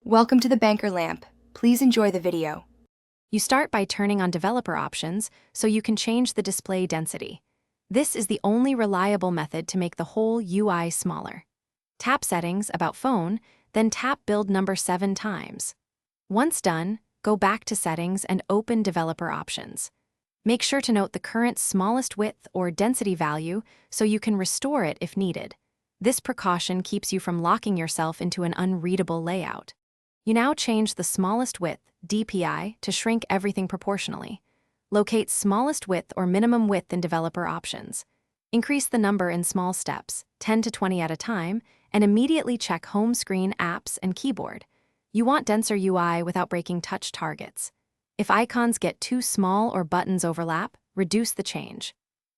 Welcome to the Banker Lamp. Please enjoy the video. You start by turning on developer options so you can change the display density. This is the only reliable method to make the whole UI smaller. Tap Settings, About Phone, then tap Build number 7 times. Once done, go back to Settings and open Developer Options. Make sure to note the current smallest width or density value so you can restore it if needed. This precaution keeps you from locking yourself into an unreadable layout. You now change the smallest width, DPI, to shrink everything proportionally. Locate smallest width or minimum width in developer options. Increase the number in small steps, 10 to 20 at a time, and immediately check home screen, apps, and keyboard. You want denser UI without breaking touch targets. If icons get too small or buttons overlap, reduce the change.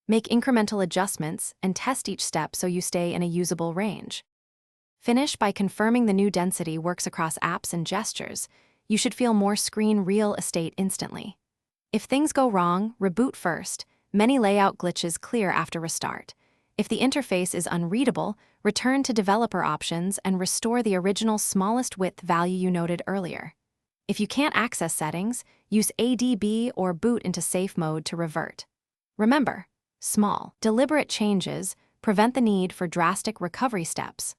Make incremental adjustments and test each step so you stay in a usable range. Finish by confirming the new density works across apps and gestures. You should feel more screen real estate instantly. If things go wrong, reboot first. Many layout glitches clear after restart. If the interface is unreadable, return to developer options and restore the original smallest width value you noted earlier. If you can't access settings, use ADB or boot into safe mode to revert. Remember, small, deliberate changes prevent the need for drastic recovery steps.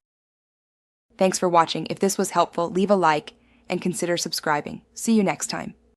Thanks for watching. If this was helpful, leave a like and consider subscribing. See you next time.